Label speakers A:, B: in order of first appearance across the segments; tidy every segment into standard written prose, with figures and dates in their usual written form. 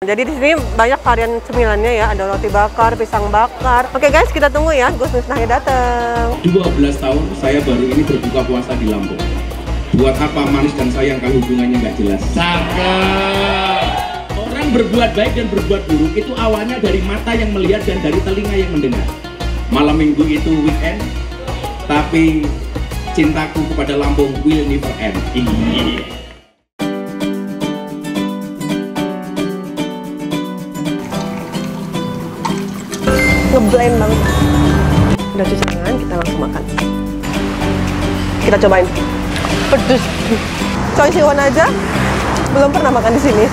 A: Jadi di sini banyak varian cemilannya ya, ada roti bakar, pisang bakar. Oke guys, kita tunggu ya, Gus Miftahnya datang.
B: 12 tahun saya baru ini berbuka puasa di Lampung. Buat apa manis dan sayang kalau hubungannya nggak jelas?
C: Cakep.
B: Orang berbuat baik dan berbuat buruk itu awalnya dari mata yang melihat dan dari telinga yang mendengar. Malam minggu itu weekend, tapi cintaku kepada Lampung will never end.
A: Ngeblend banget. Udah cuci tangan, kita langsung makan. Kita cobain. Pedes. Choi Siwon aja belum pernah makan di sini.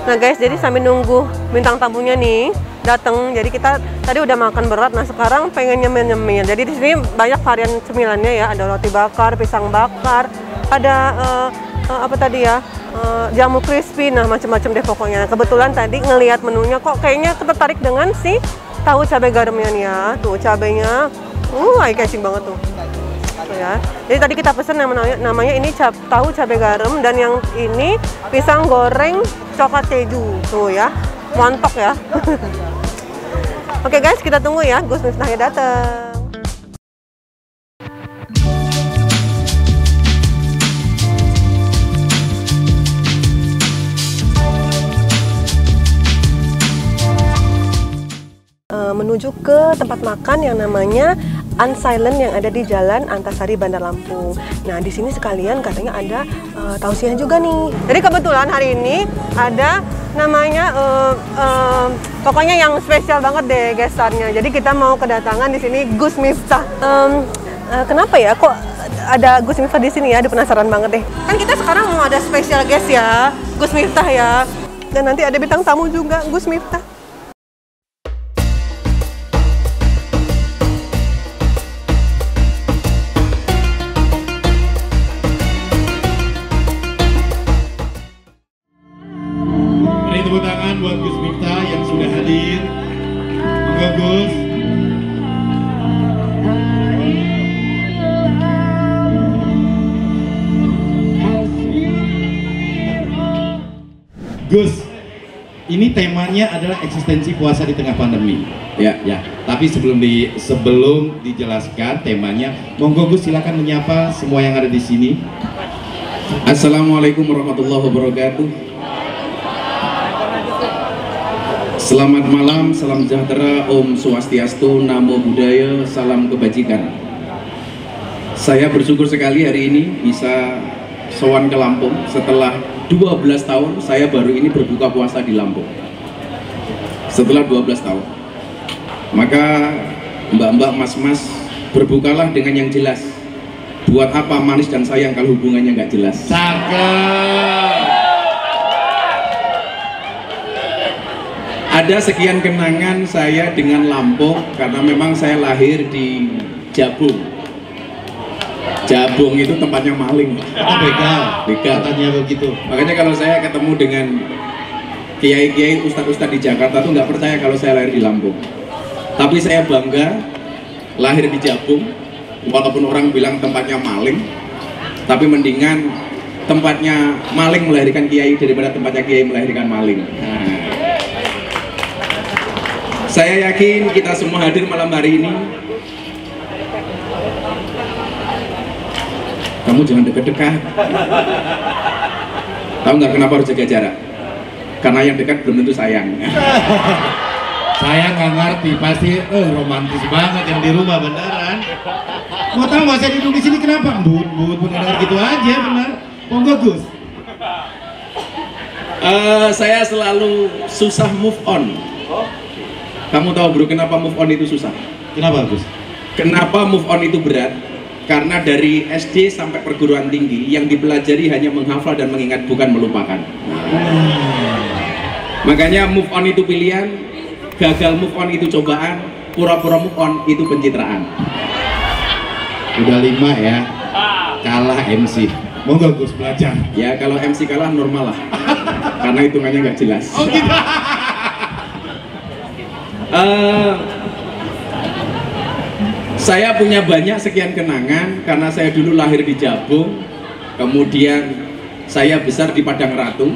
A: Nah guys, jadi sambil nunggu bintang tamunya nih datang, jadi kita tadi udah makan berat. Nah sekarang pengen nyemil-nyemil. Jadi di sini banyak varian cemilannya ya, ada roti bakar, pisang bakar, ada apa tadi ya, jamu crispy, nah macam-macam deh pokoknya. Kebetulan tadi ngelihat menunya kok kayaknya tertarik dengan si tahu cabai garamnya nih ya, tuh cabainya, eye catching banget tuh. Ya. Jadi tadi kita pesen namanya ini tahu cabai garam, dan yang ini pisang goreng coklat keju tuh ya, mantap ya. Oke guys, kita tunggu ya Gus Miftahnya datang. Menuju ke tempat makan yang namanya Unsilent yang ada di Jalan Antasari, Bandar Lampung. Nah, di sini sekalian katanya ada tausiah juga nih. Jadi kebetulan hari ini ada namanya pokoknya yang spesial banget deh gestarnya. Jadi kita mau kedatangan di sini Gus Miftah. Kenapa ya kok ada Gus Miftah di sini ya? Ada penasaran banget deh. Kan kita sekarang mau ada spesial guest ya, Gus Miftah ya. Dan nanti ada bintang tamu juga, Gus Miftah.
C: Tepuk tangan buat Gus Miftah yang sudah hadir. Monggo Gus. Gus, ini temanya adalah eksistensi puasa di tengah pandemi. Ya. Tapi sebelum dijelaskan temanya, monggo Gus silakan menyapa semua yang ada di sini.
B: Assalamualaikum warahmatullahi wabarakatuh. Selamat malam, salam sejahtera, Om Swastiastu, Namo Buddhaya, salam kebajikan. Saya bersyukur sekali hari ini bisa sowan ke Lampung. Setelah 12 tahun, saya baru ini berbuka puasa di Lampung. Setelah 12 tahun. Maka mbak-mbak, mas-mas, berbukalah dengan yang jelas. Buat apa manis dan sayang kalau hubungannya nggak jelas?
C: Cakep.
B: Ada sekian kenangan saya dengan Lampung karena memang saya lahir di Jabung. Jabung itu tempatnya maling.
C: Begal. Katanya begitu.
B: Makanya kalau saya ketemu dengan kiai-kiai, ustadz-ustadz di Jakarta tuh nggak percaya kalau saya lahir di Lampung. Tapi saya bangga lahir di Jabung, walaupun orang bilang tempatnya maling, tapi mendingan tempatnya maling melahirkan kiai daripada tempatnya kiai melahirkan maling. Nah, saya yakin kita semua hadir malam hari ini. Kamu jangan dekat-dekat. Tahu nggak kenapa harus jaga jarak? Karena yang dekat belum tentu sayang.
C: Saya nggak ngerti, pasti romantis banget yang di rumah beneran. Mau tahu nggak saya duduk di sini kenapa? Bener gitu aja bener. Monggo Gus.
B: Saya selalu susah move on. Kamu tahu bro kenapa move on itu susah?
C: Kenapa Gus?
B: Kenapa move on itu berat? Karena dari SD sampai perguruan tinggi yang dipelajari hanya menghafal dan mengingat, bukan melupakan. Makanya move on itu pilihan, gagal move on itu cobaan, pura-pura move on itu pencitraan.
C: Udah 5 ya, kalah MC. Monggo Gus belajar.
B: Ya kalau MC kalah normal lah, karena hitungannya nggak jelas.
C: Oh gitu.
B: Saya punya banyak sekian kenangan karena saya dulu lahir di Jabung, kemudian saya besar di Padang Ratu,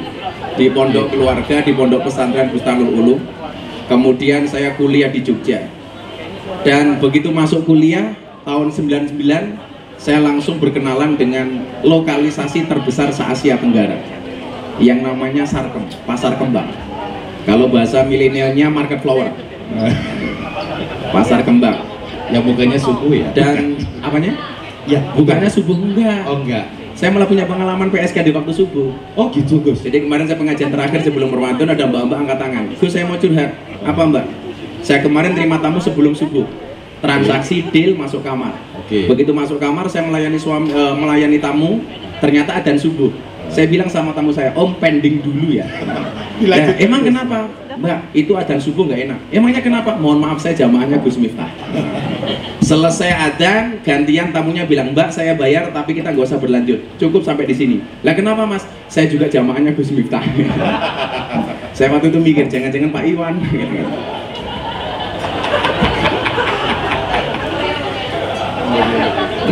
B: di pondok keluarga, di pondok pesantren Bustanul Ulum. Kemudian saya kuliah di Jogja. Dan begitu masuk kuliah tahun 99, saya langsung berkenalan dengan lokalisasi terbesar se-Asia Tenggara yang namanya Sarkem, Pasar Kembang. Kalau bahasa milenialnya market flower. Pasar Kembang.
C: Yang bukannya subuh ya?
B: Dan apanya?
C: Ya,
B: bukannya subuh, enggak.
C: Oh enggak.
B: Saya malah punya pengalaman PSK di waktu subuh.
C: Oh gitu Gus.
B: Jadi kemarin saya pengajian terakhir sebelum Ramadan, ada mbak-mbak angkat tangan. Gus, saya mau curhat. Apa mbak? Saya kemarin terima tamu sebelum subuh. Transaksi deal masuk kamar.
C: Oke.
B: Begitu masuk kamar saya melayani tamu, ternyata adzan subuh. Saya bilang sama tamu saya, Om pending dulu ya. Nah, emang kenapa? Mbak, itu adzan subuh nggak enak. Emangnya kenapa? Mohon maaf saya jamaahnya Gus Miftah. Selesai adzan, gantian tamunya bilang, Mbak saya bayar tapi kita nggak usah berlanjut, cukup sampai di sini. Lah kenapa Mas? Saya juga jamaahnya Gus Miftah. Saya waktu itu mikir, jangan-jangan Pak Iwan.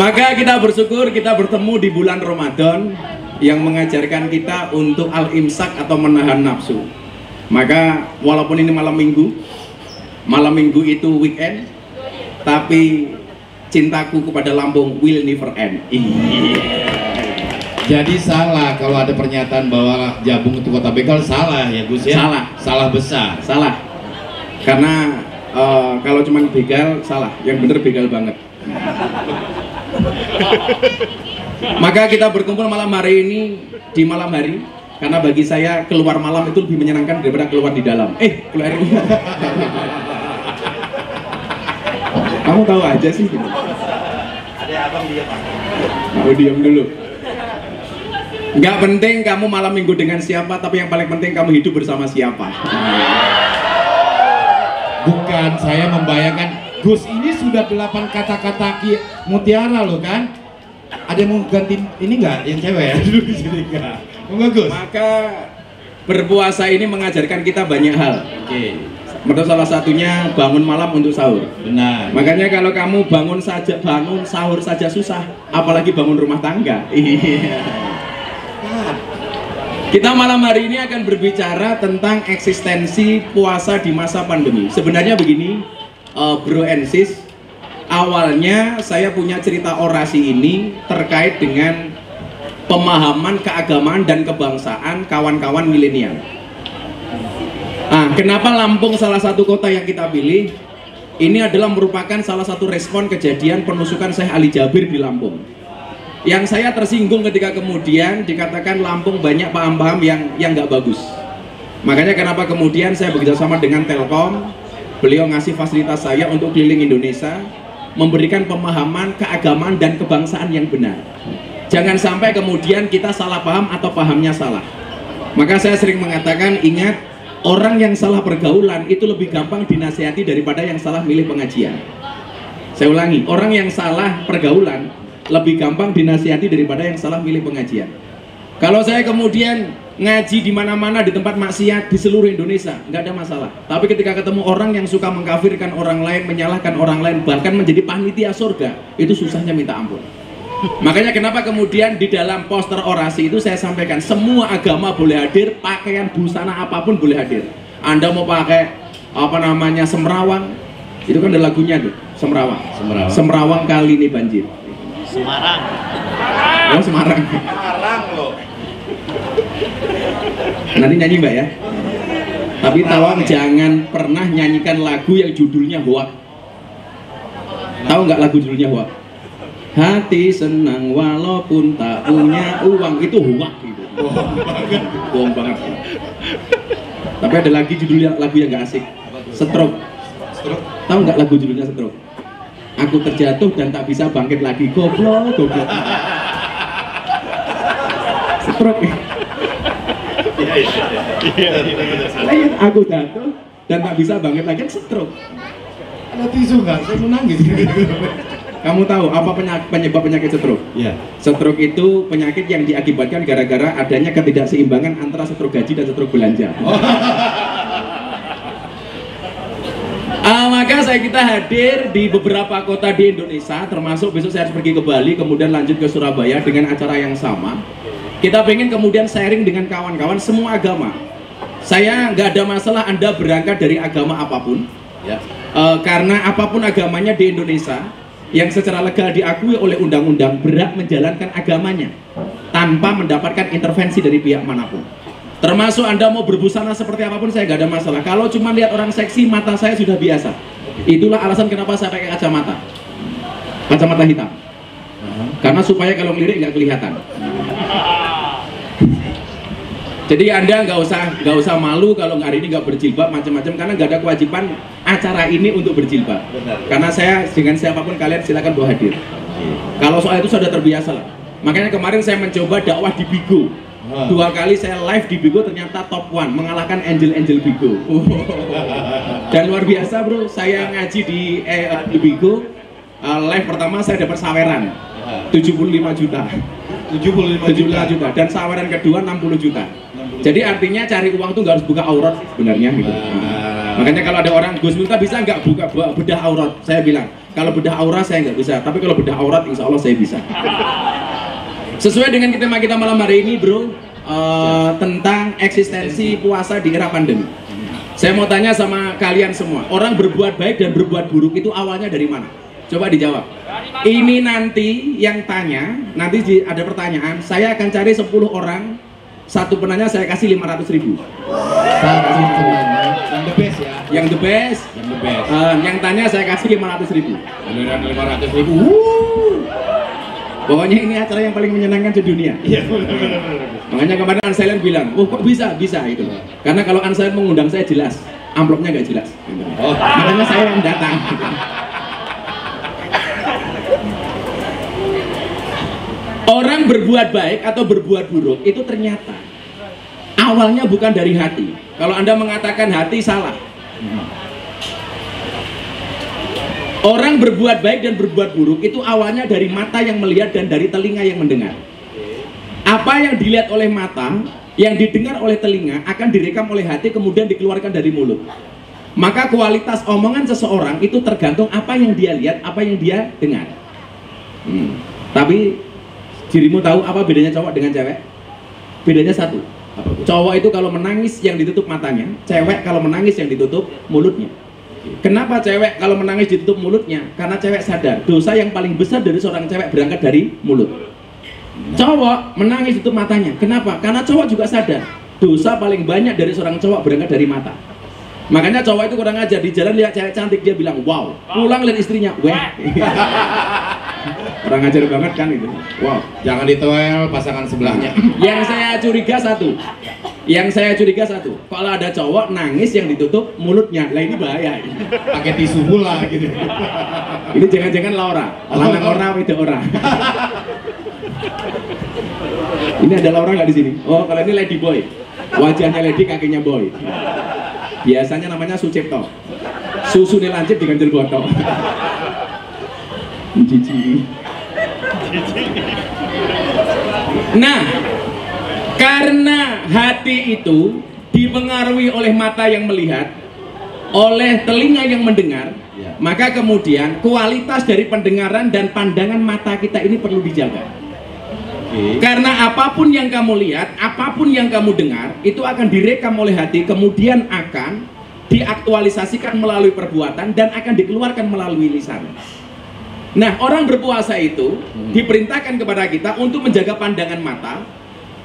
B: Maka kita bersyukur kita bertemu di bulan Ramadan yang mengajarkan kita untuk al-imsak atau menahan nafsu. Maka walaupun ini malam minggu itu weekend, tapi cintaku kepada Lampung will never end.
C: Jadi salah kalau ada pernyataan bahwa Jabung itu kota begal, salah ya Gus ya? Salah besar.
B: Salah. Karena kalau cuma begal salah, yang bener begal banget. Maka kita berkumpul malam hari ini di malam hari karena bagi saya keluar malam itu lebih menyenangkan daripada keluar di dalam. Keluar ini. Kamu tahu aja sih. Ada abang diam. Mau diam dulu. Nggak penting kamu malam minggu dengan siapa, tapi yang paling penting kamu hidup bersama siapa.
C: Bukan, saya membayangkan Gus ini sudah 8 kata-kata mutiara loh kan? Ada yang mau ganti ini nggak yang cewek ya? Dulu di sini nggak. Bagus. Maka
B: berpuasa ini mengajarkan kita banyak hal.
C: Oke.
B: Menurut salah satunya bangun malam untuk sahur.
C: Benar.
B: Makanya kalau kamu bangun sahur saja susah, apalagi bangun rumah tangga. Kita malam hari ini akan berbicara tentang eksistensi puasa di masa pandemi. Sebenarnya begini, bro and sis, awalnya saya punya cerita orasi ini terkait dengan pemahaman keagamaan dan kebangsaan kawan-kawan milenial. Kenapa Lampung salah satu kota yang kita pilih? Ini adalah merupakan salah satu respon kejadian penusukan Syekh Ali Jabir di Lampung. Yang saya tersinggung ketika kemudian dikatakan Lampung banyak paham-paham yang nggak bagus. Makanya kenapa kemudian saya bekerjasama dengan Telkom, beliau ngasih fasilitas saya untuk keliling Indonesia, memberikan pemahaman keagamaan dan kebangsaan yang benar. Jangan sampai kemudian kita salah paham atau pahamnya salah. Maka saya sering mengatakan, ingat, orang yang salah pergaulan itu lebih gampang dinasihati daripada yang salah milih pengajian. Saya ulangi, orang yang salah pergaulan lebih gampang dinasihati daripada yang salah milih pengajian. Kalau saya kemudian ngaji di mana-mana di tempat maksiat di seluruh Indonesia, nggak ada masalah. Tapi ketika ketemu orang yang suka mengkafirkan orang lain, menyalahkan orang lain, bahkan menjadi panitia surga, itu susahnya minta ampun. Makanya kenapa kemudian di dalam poster orasi itu saya sampaikan semua agama boleh hadir, pakaian busana apapun boleh hadir. Anda mau pakai apa namanya semrawang, itu kan ada lagunya tuh, semrawang. Semrawang kali ini banjir.
D: Semarang.
B: Oh Semarang.
C: Semarang loh.
B: Nanti nyanyi mbak ya. Tapi tolong jangan pernah nyanyikan lagu yang judulnya hoak. Tahu nggak lagu judulnya hoak? Hati senang walaupun tak punya uang, itu hoak gitu. Bohong banget. Tapi ada lagi judulnya lagu yang nggak asik. Stroke. Tahu nggak lagu judulnya Stroke? Aku terjatuh dan tak bisa bangkit lagi. Goblok. Stroke. Aku jatuh dan tak bisa bangkit lagi, stroke.
C: Ada tisu nggak? Saya mau nangis.
B: Kamu tahu apa penyebab penyakit stroke?
C: Iya.
B: Stroke itu penyakit yang diakibatkan gara-gara adanya ketidakseimbangan antara stroke gaji dan stroke belanja. Maka kita hadir di beberapa kota di Indonesia, termasuk besok saya harus pergi ke Bali, kemudian lanjut ke Surabaya dengan acara yang sama. Kita pengen kemudian sharing dengan kawan-kawan semua agama. Saya nggak ada masalah Anda berangkat dari agama apapun, ya. Karena apapun agamanya di Indonesia, yang secara legal diakui oleh undang-undang berhak menjalankan agamanya tanpa mendapatkan intervensi dari pihak manapun. Termasuk Anda mau berbusana seperti apapun, saya nggak ada masalah. Kalau cuma lihat orang seksi, mata saya sudah biasa. Itulah alasan kenapa saya pakai kacamata hitam. Karena supaya kalau ngelirik nggak kelihatan. Jadi Anda nggak usah malu kalau hari ini nggak berjilbab macam-macam, karena nggak ada kewajiban acara ini untuk berjilbab. Karena saya dengan siapapun kalian silakan bawa hadir. Kalau soal itu sudah terbiasa lah. Makanya kemarin saya mencoba dakwah di Bigo. 2 kali saya live di Bigo, ternyata top 1, mengalahkan Angel Bigo. Dan luar biasa bro, saya ngaji di Bigo, live pertama saya dapat saweran 75 juta. 75 juta dan saweran kedua 60 juta. Jadi artinya cari uang tuh nggak harus buka aurat sebenarnya gitu. Makanya kalau ada orang, Gus Miftah bisa nggak buka bedah aurat? Saya bilang, kalau bedah aurat saya nggak bisa, tapi kalau bedah aurat insya Allah saya bisa. Sesuai dengan tema kita malam hari ini bro, tentang eksistensi puasa di era pandemi. Saya mau tanya sama kalian semua, orang berbuat baik dan berbuat buruk itu awalnya dari mana? Coba dijawab. Ini nanti yang tanya, nanti ada pertanyaan, saya akan cari 10 orang, satu penanya saya kasih 500.000.
C: Yang the best ya.
B: Yang the best. Yang tanya saya kasih 500.000.
C: Beneran 500.000.
B: Pokoknya ini acara yang paling menyenangkan di dunia.
C: Iya, benar.
B: Makanya kemarin Anselen bilang, oh kok bisa itu. Karena kalau Anselen mengundang saya jelas, amplopnya nggak jelas. Makanya saya yang datang. Orang berbuat baik atau berbuat buruk itu ternyata awalnya bukan dari hati. Kalau Anda mengatakan hati, salah. Orang berbuat baik dan berbuat buruk itu awalnya dari mata yang melihat dan dari telinga yang mendengar. Apa yang dilihat oleh mata, yang didengar oleh telinga akan direkam oleh hati, kemudian dikeluarkan dari mulut. Maka kualitas omongan seseorang itu tergantung apa yang dia lihat, apa yang dia dengar. Tapi dirimu tahu apa bedanya cowok dengan cewek? Bedanya satu. Cowok itu kalau menangis yang ditutup matanya, cewek kalau menangis yang ditutup mulutnya. Kenapa cewek kalau menangis ditutup mulutnya? Karena cewek sadar dosa yang paling besar dari seorang cewek berangkat dari mulut. Cowok menangis ditutup matanya. Kenapa? Karena cowok juga sadar dosa paling banyak dari seorang cowok berangkat dari mata. Makanya cowok itu kurang ajar, di jalan lihat cewek cantik dia bilang wow, pulang lihat istrinya, weh. Kurang ajar banget kan itu. Wow,
C: Jangan ditoel pasangan sebelahnya.
B: Yang saya curiga satu, kalau ada cowok nangis yang ditutup mulutnya, lah ini bahaya.
C: Pakai tisu pula gitu.
B: Ini jangan-jangan Laura, lanang orang itu orang. Ini ada Laura nggak di sini? Oh, kalau ini Lady Boy, wajahnya Lady, kakinya Boy. Biasanya namanya Sucipto. Susu nih lancip diganti botol. Nah, karena hati itu dipengaruhi oleh mata yang melihat, oleh telinga yang mendengar, maka kemudian kualitas dari pendengaran dan pandangan mata kita ini perlu dijaga. Karena apapun yang kamu lihat, apapun yang kamu dengar, itu akan direkam oleh hati, kemudian akan diaktualisasikan melalui perbuatan dan akan dikeluarkan melalui lisan. Nah, orang berpuasa itu diperintahkan kepada kita untuk menjaga pandangan mata,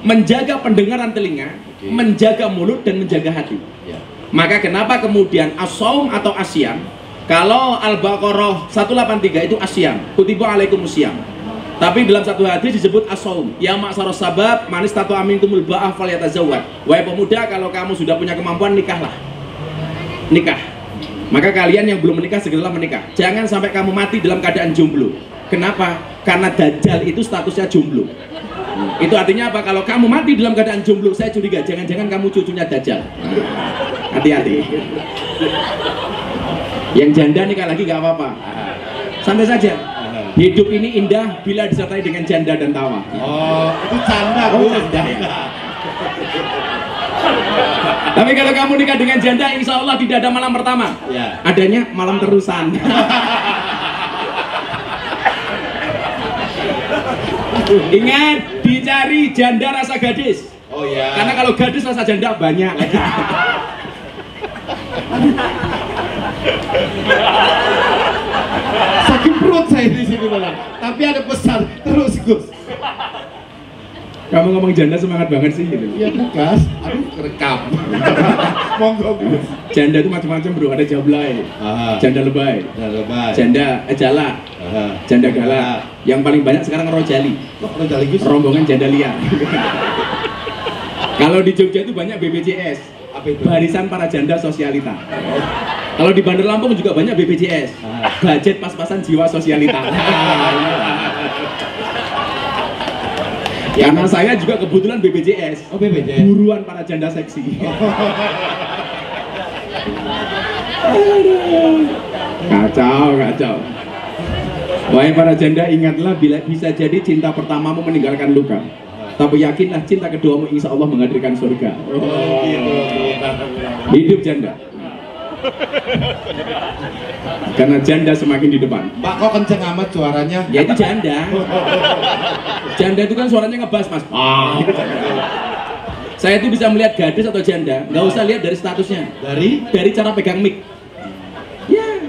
B: menjaga pendengaran telinga, menjaga mulut dan menjaga hati. Maka kenapa kemudian as-shaum atau asyam, kalau Al-Baqarah 183 itu asyam, kutiba alaikumusiyam. Tapi dalam satu hadis disebut as-shaum, ya ma'syaras sabab manis tatu amintumul ba'ah falyatazawwad. Wahai pemuda, kalau kamu sudah punya kemampuan, nikahlah. Nikah. Maka kalian yang belum menikah segeralah menikah. Jangan sampai kamu mati dalam keadaan jomblo. Kenapa? Karena Dajjal itu statusnya jomblo. Itu artinya apa? Kalau kamu mati dalam keadaan jomblo, saya curiga jangan-jangan kamu cucunya Dajjal. Hati-hati. Yang janda nikah lagi nggak apa-apa. Santai saja. Hidup ini indah bila disertai dengan janda dan tawa.
C: Oh, itu canda,
B: Oh, canda. Tapi kalau kamu nikah dengan janda, insya Allah tidak ada malam pertama.
C: Ya.
B: Adanya malam terusan. Ingat, dicari janda rasa gadis.
C: Oh ya.
B: Karena kalau gadis rasa janda banyak.
C: Sakit perut saya di sini malam. Tapi ada pesan terus Gus.
B: Kamu ngomong janda semangat banget sih gitu.
C: Iya Gus. Aduh rekam. Monggo Gus.
B: Janda itu macam-macam bro, ada jablay, janda lebay, janda jala, janda galak. Yang paling banyak sekarang rojali.
C: Kok rojali Gus?
B: Rombongan janda liar. Kalau di Jogja itu banyak BPJS.
C: Apa itu?
B: Barisan para janda sosialita. Kalau di Bandar Lampung juga banyak BPJS. Budget pas-pasan jiwa sosialita. Karena saya juga kebetulan BPJS.
C: Oh BPJS.
B: Buruan para janda seksi. Kacau, kacau. Wahai para janda, ingatlah bila bisa jadi cinta pertamamu meninggalkan luka. Tapi yakinlah cinta keduamu insya Allah menghadirkan surga.
C: Oh, gitu.
B: Hidup janda. Karena janda semakin di depan.
C: Pak kok kenceng amat suaranya?
B: Ya itu janda. Janda itu kan suaranya ngebas mas. Saya itu bisa melihat gadis atau janda, nggak usah lihat dari statusnya. Dari cara pegang mic. Ya.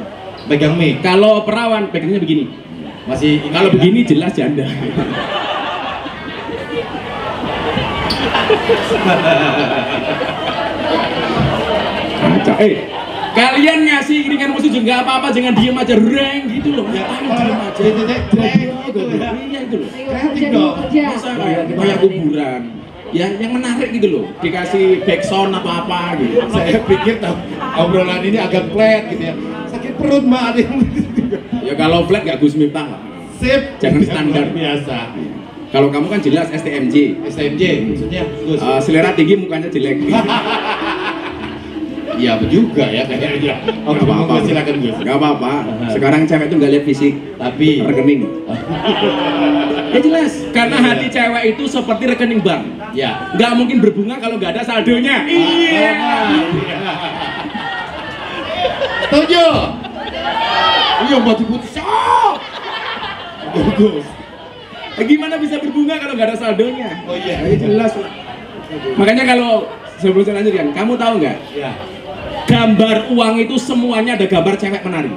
C: Pegang mic.
B: Kalau perawan pegangnya begini.
C: Masih ini
B: Kalau begini jelas janda. Kalian ngasih iringan musik juga nggak apa-apa, jangan diem aja reng gitu loh.
C: Ya,
B: Diem aja. Iya itu loh.
C: kreatif dong.
B: Masa kayak kuburan. Ya, yang menarik gitu loh. Dikasih backsound atau apa gitu.
C: Saya pikir obrolan ini agak flat gitu ya. Sakit perut mbak ada yang
B: Ya kalau flat nggak Gus Miftah lah.
C: sip.
B: Jangan standar.
C: Biasa.
B: Kalau kamu kan jelas STMJ.
C: SMJ maksudnya Gus.
B: Selera tinggi mukanya jelek.
C: Iya juga ya kayaknya. Oke,
B: Gak apa-apa.
C: silakan Gus.
B: Gak apa-apa. Sekarang cewek itu nggak lihat fisik,
C: Tapi
B: rekening. Ya jelas. Karena hati cewek itu seperti rekening bank.
C: ya.
B: Nggak mungkin berbunga kalau nggak ada saldonya. Iya.
C: Setuju. Iya mau diputus. Gus.
B: Gimana bisa berbunga kalau nggak ada saldonya?
C: Oh iya.
B: Ya, jelas. Makanya kalau sebelum saya lanjutkan, kamu tahu nggak?
C: Ya.
B: Gambar uang itu semuanya ada gambar cewek menari.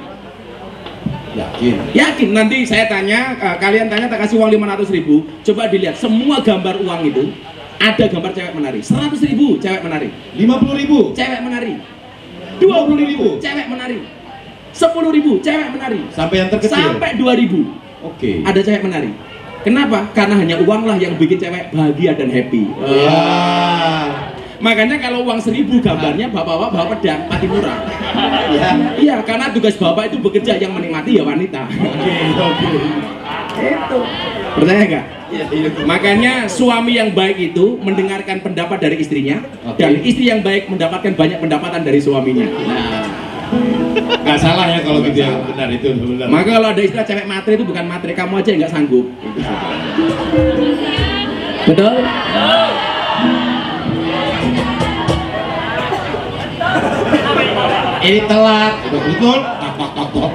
C: Yakin.
B: Yakin, nanti saya tanya, kalian tanya, tak kasih uang 500.000, coba dilihat, semua gambar uang itu ada gambar cewek menari. 100.000 cewek menari,
C: 50.000
B: cewek menari,
C: 20.000
B: cewek menari, 10.000 cewek menari,
C: sampai yang terkecil.
B: sampai 2.000
C: Oke.
B: ada cewek menari. Kenapa? Karena hanya uanglah yang bikin cewek bahagia dan happy.
C: Ya.
B: Makanya kalau uang 1.000 gambarnya bapak-bapak bawa pedang, mati murah.
C: Ya.
B: Iya, karena tugas bapak itu bekerja, yang menikmati ya wanita.
C: Oke.
B: Itu. Percaya nggak?
C: Iya, iya.
B: Makanya suami yang baik itu mendengarkan pendapat dari istrinya,
C: Oke.
B: dan istri yang baik mendapatkan banyak pendapatan dari suaminya.
C: Nah, nggak salah ya kalau gitu ya, benar itu benar.
B: Maka kalau ada istilah cewek matre itu bukan matre, kamu aja yang nggak sanggup. Betul?
C: Ini telat, betul. Tok.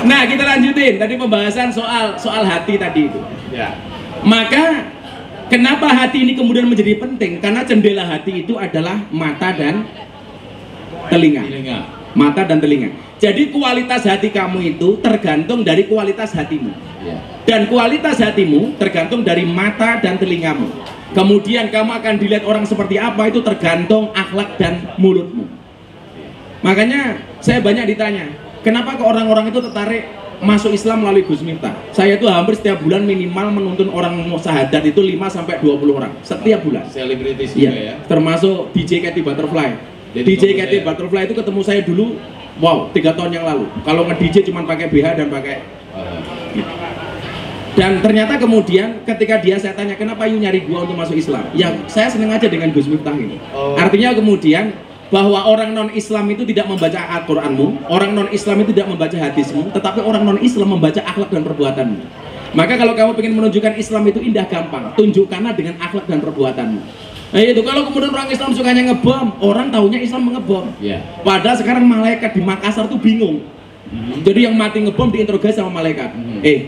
B: Nah, kita lanjutin tadi pembahasan soal hati tadi itu.
C: Ya.
B: Maka kenapa hati ini kemudian menjadi penting? Karena jendela hati itu adalah mata dan telinga. Mata dan telinga. Jadi kualitas hati kamu itu tergantung dari kualitas hatimu.
C: Ya.
B: Dan kualitas hatimu tergantung dari mata dan telingamu. Kemudian kamu akan dilihat orang seperti apa itu tergantung akhlak dan mulutmu. Makanya saya banyak ditanya, kenapa kok orang-orang itu tertarik masuk Islam melalui Gus Miftah? Saya itu hampir setiap bulan minimal menuntun orang syahadat itu 5-20 orang setiap bulan.
C: Selebritis juga ya.
B: Termasuk DJ Katy Butterfly. DJ Katy Butterfly itu ketemu saya dulu, wow, 3 tahun yang lalu. Kalau nge-DJ cuma pakai BH dan pakai dan ternyata kemudian ketika saya tanya kenapa you nyari gua untuk masuk Islam, ya saya seneng aja dengan Gus Miftah ini. Artinya kemudian bahwa orang non-Islam itu tidak membaca Al-Qur'anmu, orang non-Islam itu tidak membaca hadismu, tetapi orang non-Islam membaca akhlak dan perbuatanmu. Maka kalau kamu ingin menunjukkan Islam itu indah gampang, tunjukkanlah dengan akhlak dan perbuatanmu. Nah itu kalau kemudian orang Islam sukanya ngebom, orang taunya Islam mengebom. Padahal sekarang malaikat di Makassar tuh bingung. Jadi yang mati ngebom diinterogasi sama malaikat.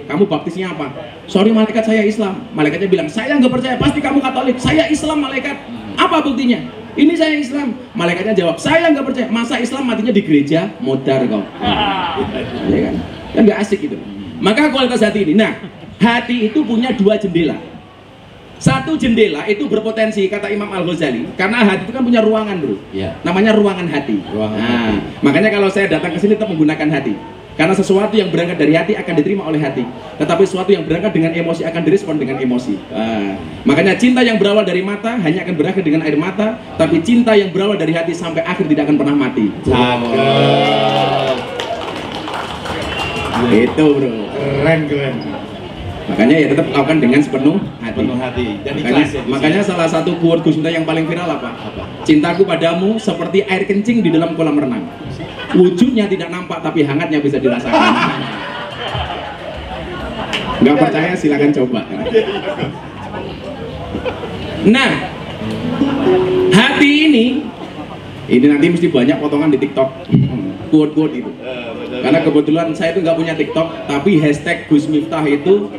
B: Kamu baptisnya apa? Sorry malaikat, saya Islam. Malaikatnya bilang, saya nggak percaya, pasti kamu Katolik. Saya Islam malaikat. Apa buktinya? Ini saya Islam. Malaikatnya jawab, saya nggak percaya. Masa Islam matinya di gereja? Modar kau. Ya kan? Kan nggak asik gitu. Maka kualitas hati ini. Nah, hati itu punya dua jendela. Satu jendela itu berpotensi, kata Imam Al-Ghazali, karena hati itu kan punya ruangan, bro. Namanya ruangan hati. Hati. Makanya kalau saya datang ke sini tetap menggunakan hati. Karena sesuatu yang berangkat dari hati akan diterima oleh hati. Tetapi sesuatu yang berangkat dengan emosi akan direspon dengan emosi. Makanya cinta yang berawal dari mata hanya akan berakhir dengan air mata. Tapi cinta yang berawal dari hati sampai akhir tidak akan pernah mati. Itu bro.
C: Keren.
B: Makanya ya tetap lakukan dengan sepenuh hati.
C: Dan
B: makanya salah satu quote Gus Miftah yang paling viral apa? Cintaku padamu seperti air kencing di dalam kolam renang. Wujudnya tidak nampak tapi hangatnya bisa dirasakan. Nggak percaya silakan coba. Nah, hati ini nanti mesti banyak potongan di TikTok. Quote-quote itu. Karena kebetulan saya itu nggak punya TikTok, tapi hashtag Gus Miftah itu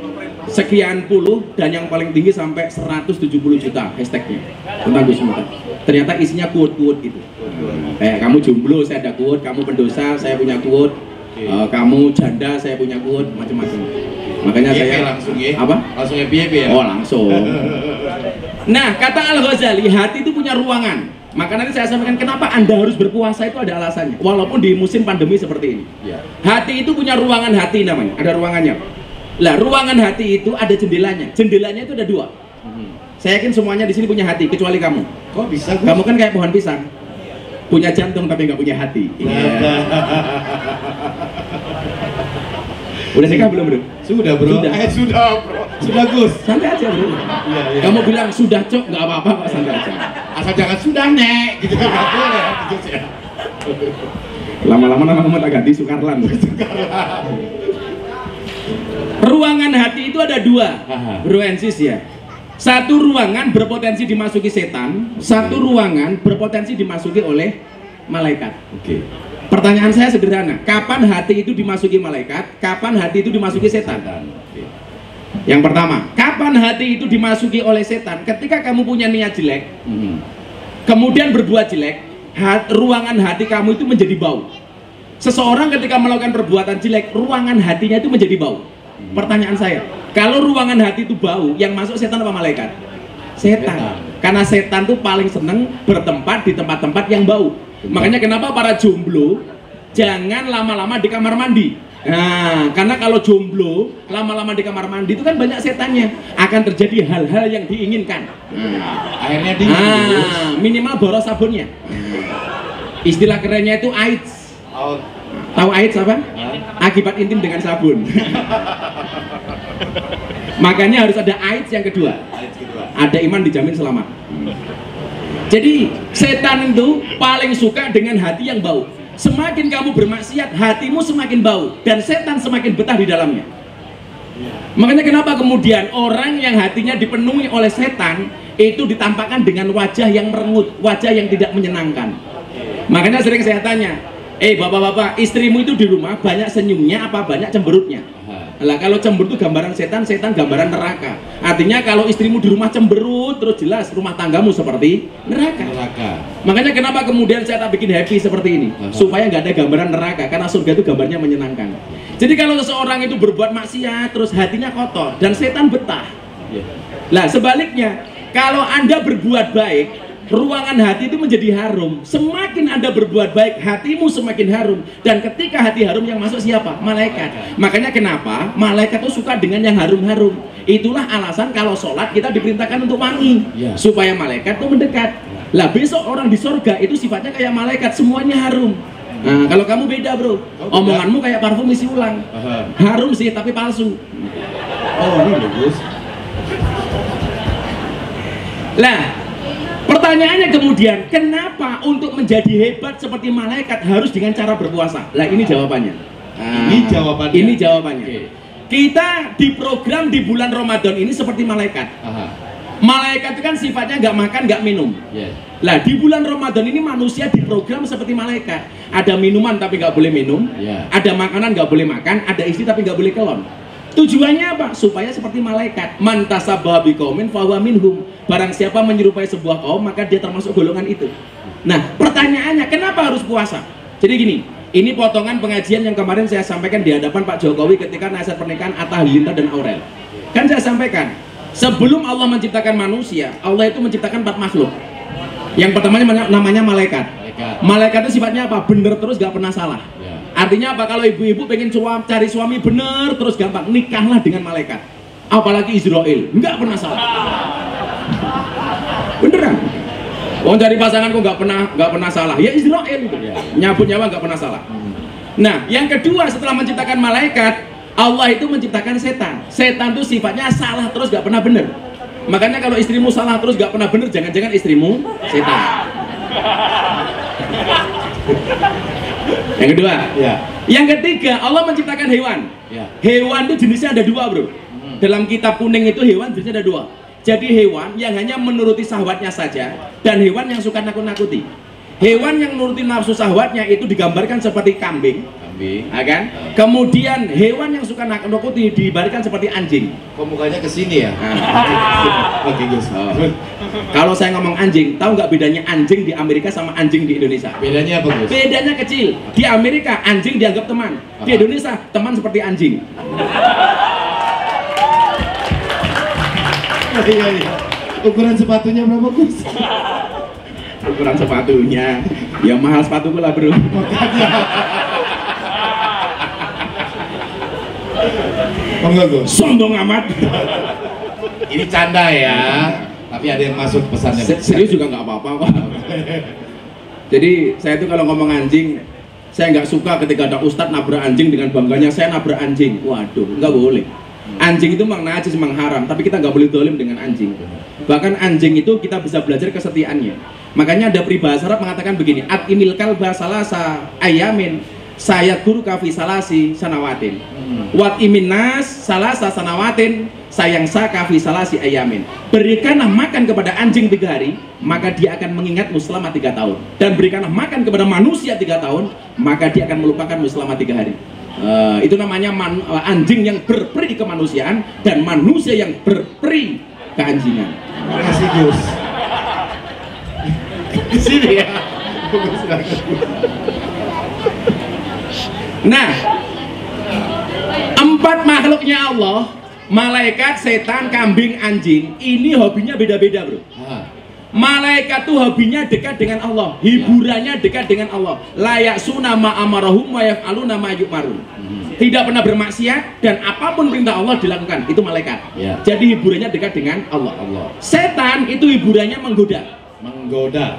B: sekian puluh dan yang paling tinggi sampai 170 juta hashtagnya tentang Gus Miftah. Ternyata isinya quote-quote gitu. Kamu jomblo, saya ada quote. Kamu pendosa, saya punya quote. Kamu janda, saya punya quote. Macam-macam. Makanya saya
C: langsung ya.
B: Apa?
C: Langsung ya.
B: Oh langsung. Nah, kata Al-Ghazali, hati itu punya ruangan. Maka nanti saya sampaikan kenapa Anda harus berpuasa itu ada alasannya. Walaupun di musim pandemi seperti ini. Hati itu punya ruangan hati namanya. Ada ruangannya. Lah, ruangan hati itu ada jendelanya. Jendelanya itu ada dua. Saya yakin semuanya di sini punya hati kecuali kamu.
C: Kok bisa?
B: Kamu kan kayak pohon pisang. Punya jantung tapi nggak punya hati. Udah nikah belum bro?
C: Sudah bro. Sudah Gus.
B: Santai aja bro. Kamu bilang sudah cok, nggak apa-apa kok, santai aja.
C: Asal jangan sudah nek, gitu kan nggak boleh.
B: Lama-lama nama kamu tak ganti Sukarlan. Ruangan hati itu ada dua, bro Ensis ya. Satu ruangan berpotensi dimasuki setan, satu ruangan berpotensi dimasuki oleh malaikat. Pertanyaan saya sederhana, kapan hati itu dimasuki malaikat, kapan hati itu dimasuki setan? Yang pertama, kapan hati itu dimasuki oleh setan? Ketika kamu punya niat jelek, kemudian berbuat jelek, ruangan hati kamu itu menjadi bau. Seseorang ketika melakukan perbuatan jelek, ruangan hatinya itu menjadi bau. Pertanyaan saya, kalau ruangan hati itu bau, yang masuk setan apa malaikat? Setan. Karena setan tuh paling seneng bertempat di tempat-tempat yang bau. Makanya kenapa para jomblo jangan lama-lama di kamar mandi. Nah, karena kalau jomblo lama-lama di kamar mandi itu kan banyak setannya, akan terjadi hal-hal yang diinginkan.
C: Akhirnya dingin.
B: Minimal boros sabunnya. Istilah kerennya itu AIDS. Tahu AIDS apa? Akibat intim dengan sabun. Makanya harus ada AIDS yang kedua. Ada iman dijamin selamat. Jadi setan itu paling suka dengan hati yang bau. Semakin kamu bermaksiat, hatimu semakin bau dan setan semakin betah di dalamnya. Makanya kenapa kemudian orang yang hatinya dipenuhi oleh setan itu ditampakkan dengan wajah yang merengut, wajah yang tidak menyenangkan. Makanya sering saya tanya, bapak-bapak, istrimu itu di rumah banyak senyumnya apa banyak cemberutnya? Lah kalau cemberut itu gambaran setan, setan gambaran neraka. Artinya kalau istrimu di rumah cemberut terus jelas rumah tanggamu seperti neraka. Makanya kenapa kemudian saya tak bikin happy seperti ini, supaya nggak ada gambaran neraka, karena surga itu gambarnya menyenangkan. Jadi kalau seseorang itu berbuat maksiat terus hatinya kotor dan setan betah. Lah sebaliknya, kalau Anda berbuat baik, ruangan hati itu menjadi harum. Semakin Anda berbuat baik, hatimu semakin harum. Dan ketika hati harum yang masuk siapa? Malaikat. Makanya kenapa malaikat itu suka dengan yang harum-harum. Itulah alasan kalau sholat kita diperintahkan untuk wangi, supaya malaikat itu mendekat. Lah besok orang di surga itu sifatnya kayak malaikat, semuanya harum. Nah kalau kamu beda bro, omonganmu kayak parfum isi ulang. Harum sih tapi palsu. Oh ini bagus. Lah Pertanyaannya kemudian, kenapa untuk menjadi hebat seperti malaikat harus dengan cara berpuasa? Lah ini jawabannya. Ini jawabannya. Okay. Kita diprogram di bulan Ramadan ini seperti malaikat. Malaikat itu kan sifatnya nggak makan, nggak minum. Lah di bulan Ramadan ini manusia diprogram seperti malaikat. Ada minuman tapi nggak boleh minum. Ada makanan nggak boleh makan. Ada istri tapi nggak boleh kelon. Tujuannya apa? Supaya seperti malaikat. Man tasabbaha biqaumin fahuwa minhum. Barang siapa menyerupai sebuah kaum, maka dia termasuk golongan itu. Nah, pertanyaannya, kenapa harus puasa? Jadi gini, ini potongan pengajian yang kemarin saya sampaikan di hadapan Pak Jokowi ketika nasihat pernikahan Atta Halilintar dan Aurel. Kan saya sampaikan, sebelum Allah menciptakan manusia, Allah itu menciptakan 4 makhluk. Yang pertamanya namanya malaikat. Malaikat itu sifatnya apa? Bener terus, gak pernah salah. Artinya apa? Kalau ibu-ibu pengen cari suami bener terus gampang, nikahlah dengan malaikat. Apalagi Israel, nggak pernah salah. Beneran. Wong cari pasangan kok nggak pernah salah. Ya Israel itu. Nyabut nyawa nggak pernah salah. Nah, yang kedua setelah menciptakan malaikat, Allah itu menciptakan setan. Setan itu sifatnya salah terus nggak pernah bener. Makanya kalau istrimu salah terus nggak pernah bener, jangan-jangan istrimu setan. Yang kedua, yang ketiga, Allah menciptakan hewan. Hewan itu jenisnya ada 2, bro. Dalam kitab kuning itu hewan jenisnya ada 2. Jadi hewan yang hanya menuruti syahwatnya saja, dan hewan yang suka nakut-nakuti. Hewan yang menuruti nafsu syahwatnya itu digambarkan seperti kambing, kan? Kemudian hewan yang suka nakut-nakuti digambarkan seperti anjing.
C: Kok mukanya ke sini ya? Oke, Gus.
B: Kalau saya ngomong anjing, tahu nggak bedanya anjing di Amerika sama anjing di Indonesia?
C: Bedanya apa, Gus?
B: Bedanya kecil. Di Amerika anjing dianggap teman. Di Indonesia teman seperti anjing.
C: Iya. Ukuran sepatunya berapa, Gus?
B: Ukuran sepatunya ya mahal sepatuku lah, bro.
C: Enggak, Gus.
B: Sombong amat.
C: Ini canda ya. Tapi ada yang masuk pesannya.
B: Serius juga nggak apa-apa kok. Jadi saya tuh kalau ngomong anjing, saya nggak suka ketika ada ustadz nabrak anjing dengan bangganya saya nabrak anjing. Waduh, nggak boleh. Anjing itu memang najis, memang haram, tapi kita nggak boleh dolim dengan anjing. Bahkan anjing itu kita bisa belajar kesetiaannya. Makanya ada peribahasa Arab mengatakan begini, at inil kalba salasa ayamin sayat guru kafi salasi sanawatin, wat imin nas salasa sanawatin sayang sa kafi salasi ayamin. Berikanlah makan kepada anjing 3 hari, maka dia akan mengingatmu selama 3 tahun. Dan berikanlah makan kepada manusia 3 tahun, maka dia akan melupakanmu selama 3 hari. Itu namanya anjing yang berperi kemanusiaan dan manusia yang berperi keanjingan.
C: Terima kasih, Gus. Di sini ya.
B: Nah, 4 makhluknya Allah, malaikat, setan, kambing, anjing, ini hobinya beda-beda, bro. Malaikat tuh hobinya dekat dengan Allah, hiburannya dekat dengan Allah. Layak sunama amarahum wa yaf'aluna ma yu'marun. Tidak pernah bermaksiat dan apapun perintah Allah dilakukan. Itu malaikat. Jadi hiburannya dekat dengan Allah. Setan itu hiburannya menggoda.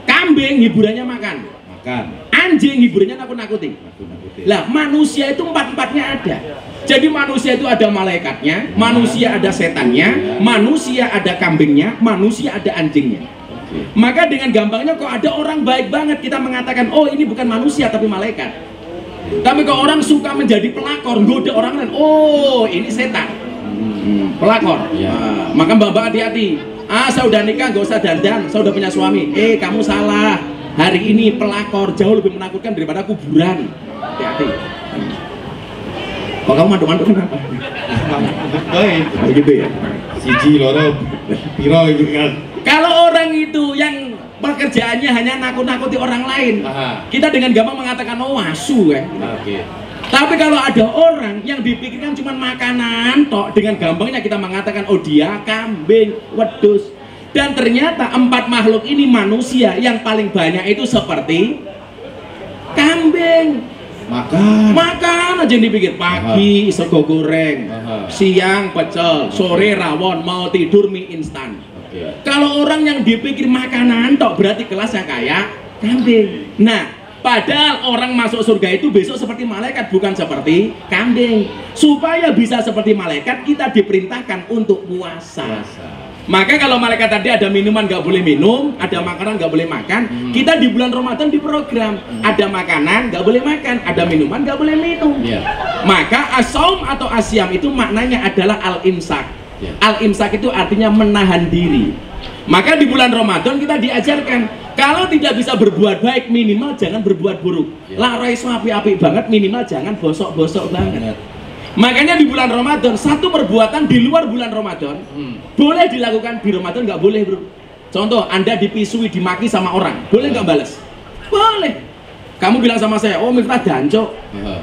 B: Kambing hiburannya makan. Anjing hiburannya nakut-nakuti. Lah manusia itu 4-4-nya ada. Jadi manusia itu ada malaikatnya, manusia ada setannya, manusia ada kambingnya, manusia ada anjingnya. Maka dengan gampangnya kok ada orang baik banget kita mengatakan, oh ini bukan manusia tapi malaikat. Tapi kok orang suka menjadi pelakor, goda orang lain, oh ini setan, pelakor. Maka mbak-mbak hati-hati. Saya udah nikah gak usah dandan, saya udah punya suami. Kamu salah. Hari ini pelakor jauh lebih menakutkan daripada kuburan. Hati-hati. Kok kamu mantuk-mantuk kenapa? Begitu ya?
C: Siji loro piro gitu kan.
B: Kalau orang itu yang pekerjaannya hanya nakut-nakuti orang lain, kita dengan gampang mengatakan oh asu ya. Tapi kalau ada orang yang dipikirkan cuma makanan tok, dengan gampangnya kita mengatakan oh dia kambing, wedus. Dan ternyata 4 makhluk ini manusia yang paling banyak itu seperti kambing. Makan aja yang dipikir. Pagi sego goreng, siang pecel, sore rawon, mau tidur mie instan. Kalau orang yang dipikir makanan tok berarti kelasnya kayak kambing. Nah, padahal orang masuk surga itu besok seperti malaikat, bukan seperti kambing. Supaya bisa seperti malaikat, kita diperintahkan untuk puasa. Maka kalau malaikat tadi ada minuman nggak boleh minum, ada makanan nggak boleh makan, kita di bulan Ramadan diprogram ada makanan nggak boleh makan, ada minuman nggak boleh minum. Maka as-shaum atau asyam itu maknanya adalah al-imsak. Al-imsak itu artinya menahan diri. Maka di bulan Ramadan kita diajarkan kalau tidak bisa berbuat baik minimal jangan berbuat buruk. Lah iso api-api banget minimal jangan bosok-bosok banget. Makanya di bulan Ramadan satu perbuatan di luar bulan Ramadan boleh dilakukan, di Ramadan nggak boleh, bro. Contoh, Anda dipisui, dimaki sama orang, boleh nggak balas? Boleh. Kamu bilang sama saya, oh Miftah gancok.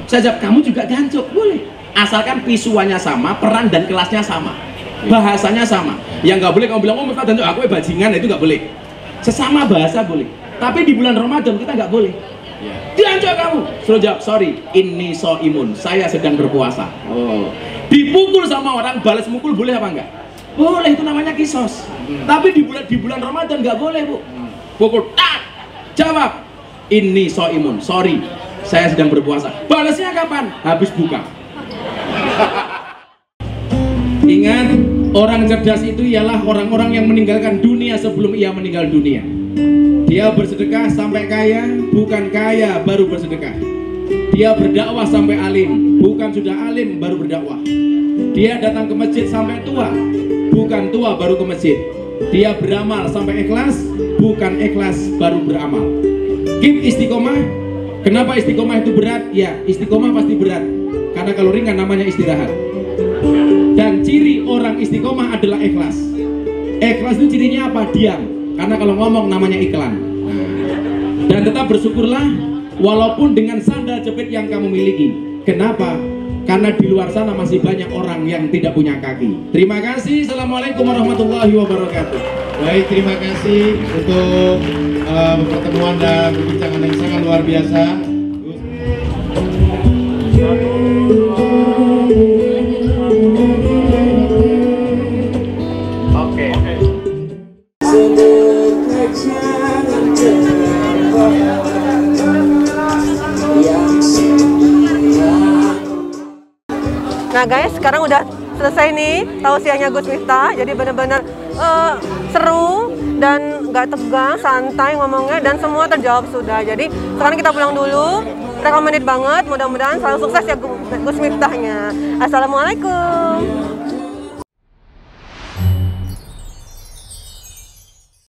B: Saya jawab, kamu juga gancok, boleh. Asalkan pisuannya sama, peran dan kelasnya sama, bahasanya sama. Yang nggak boleh kamu bilang, oh Miftah gancok, aku bajingan, itu nggak boleh. Sesama bahasa boleh, tapi di bulan Ramadan kita nggak boleh. Diancok kamu, suruh jawab, sorry, ini imun, saya sedang berpuasa. Dipukul sama orang, balas mukul boleh apa enggak? Boleh, itu namanya kisos. Tapi di bulan Ramadan nggak boleh, Bu. Pukul, jawab, ini imun, sorry, saya sedang berpuasa. Balasnya kapan? Habis buka. Ingat, orang cerdas itu ialah orang-orang yang meninggalkan dunia sebelum ia meninggal dunia. Dia bersedekah sampai kaya, bukan kaya baru bersedekah. Dia berdakwah sampai alim, bukan sudah alim baru berdakwah. Dia datang ke masjid sampai tua, bukan tua baru ke masjid. Dia beramal sampai ikhlas, bukan ikhlas baru beramal. Keep istiqomah. Kenapa istiqomah itu berat? Ya, istiqomah pasti berat, karena kalau ringan namanya istirahat. Dan ciri orang istiqomah adalah ikhlas. Ikhlas itu cirinya apa? Diam. Karena kalau ngomong namanya iklan. Dan tetap bersyukurlah walaupun dengan sandal jepit yang kamu miliki. Kenapa? Karena di luar sana masih banyak orang yang tidak punya kaki. Terima kasih. Assalamualaikum warahmatullahi wabarakatuh.
C: Baik, terima kasih untuk pertemuan dan perbincangan yang sangat luar biasa.
A: Nah guys, sekarang udah selesai nih tausiahnya Gus Miftah. Jadi benar-benar seru dan nggak tegang, santai ngomongnya dan semua terjawab sudah. Jadi sekarang kita pulang dulu. Recommended banget. Mudah-mudahan selalu sukses ya Gus Miftahnya. Assalamualaikum.